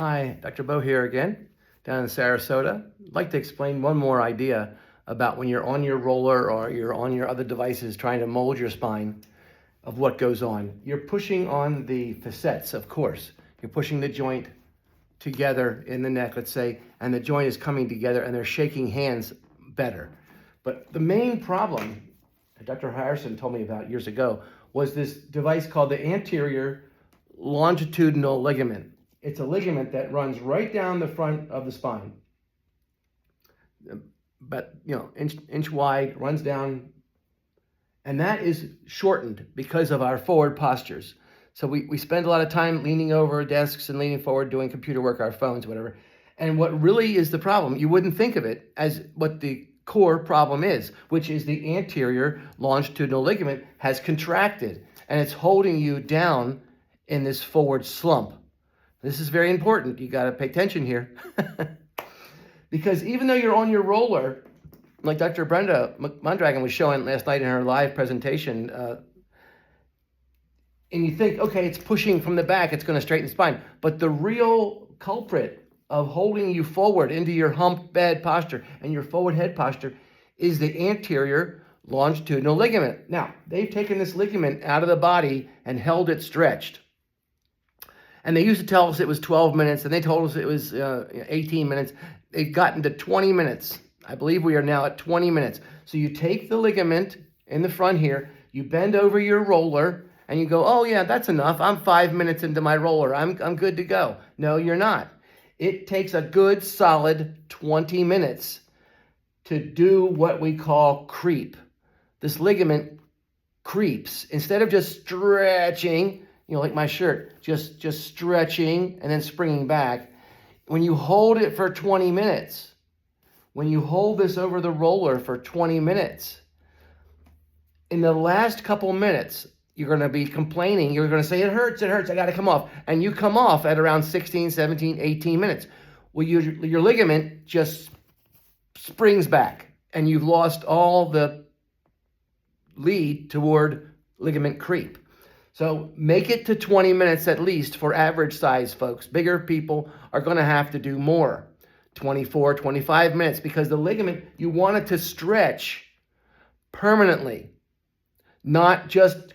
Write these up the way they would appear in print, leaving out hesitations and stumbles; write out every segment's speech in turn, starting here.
Hi, Dr. Bo here again, down in Sarasota. I'd like to explain one more idea about when you're on your roller or you're on your other devices trying to mold your spine of what goes on. You're pushing on the facets, of course. You're pushing the joint together in the neck, let's say, and the joint is coming together and they're shaking hands better. But the main problem that Dr. Harrison told me about years ago was this device called the Anterior Longitudinal Ligament. It's a ligament that runs right down the front of the spine, but inch wide, runs down, and that is shortened because of our forward postures. So we spend a lot of time leaning over desks and leaning forward, doing computer work, our phones, whatever. And what really is the problem, you wouldn't think of it as what the core problem is, which is the anterior longitudinal ligament has contracted and it's holding you down in this forward slump. This is very important. You got to pay attention here. Because even though you're on your roller, like Dr. Brenda Mondragon was showing last night in her live presentation, and you think, okay, it's pushing from the back, it's going to straighten the spine. But the real culprit of holding you forward into your hump bed posture and your forward head posture is the anterior longitudinal ligament. Now, they've taken this ligament out of the body and held it stretched. And they used to tell us it was 12 minutes, and they told us it was 18 minutes. They've gotten to 20 minutes. I believe we are now at 20 minutes. So you take the ligament in the front here, you bend over your roller, and you go, oh yeah, that's enough. I'm 5 minutes into my roller. I'm good to go. No, you're not. It takes a good solid 20 minutes to do what we call creep. This ligament creeps. Instead of just stretching, like my shirt, just stretching and then springing back. When you hold it for 20 minutes, when you hold this over the roller for 20 minutes, in the last couple minutes, you're going to be complaining. You're going to say, it hurts, I got to come off. And you come off at around 16, 17, 18 minutes. Well, your ligament just springs back and you've lost all the lead toward ligament creep. So make it to 20 minutes at least for average size folks. Bigger people are going to have to do more, 24, 25 minutes, because the ligament, you want it to stretch permanently, not just,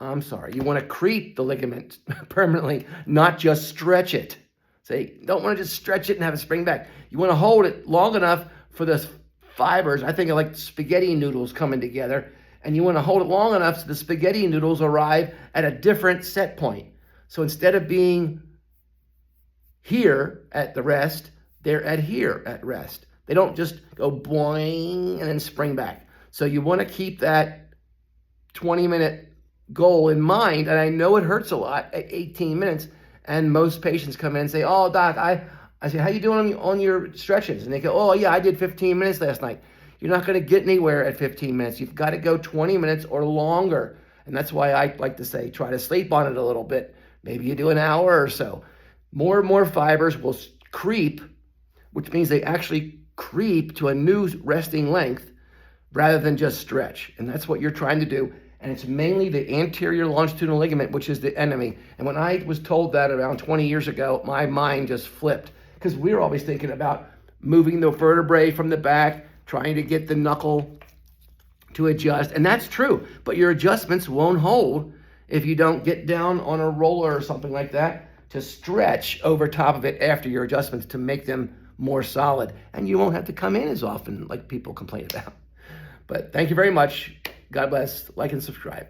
you want to creep the ligament permanently, not just stretch it. Say, don't want to just stretch it and have it spring back. You want to hold it long enough for the fibers, I think of like spaghetti noodles coming together, and you want to hold it long enough so the spaghetti noodles arrive at a different set point. So instead of being here at the rest, they're at here at rest. They don't just go boing and then spring back. So you want to keep that 20-minute goal in mind. And I know it hurts a lot at 18 minutes. And most patients come in and say, oh, doc, I say, how you doing on your stretches? And they go, oh, yeah, I did 15 minutes last night. You're not going to get anywhere at 15 minutes. You've got to go 20 minutes or longer. And that's why I like to say, try to sleep on it a little bit. Maybe you do an hour or so. More and more fibers will creep, which means they actually creep to a new resting length rather than just stretch. And that's what you're trying to do. And it's mainly the anterior longitudinal ligament, which is the enemy. And when I was told that around 20 years ago, my mind just flipped, because we were always thinking about moving the vertebrae from the back, trying to get the knuckle to adjust. And that's true, but your adjustments won't hold if you don't get down on a roller or something like that to stretch over top of it after your adjustments to make them more solid. And you won't have to come in as often like people complain about. But thank you very much. God bless. Like and subscribe.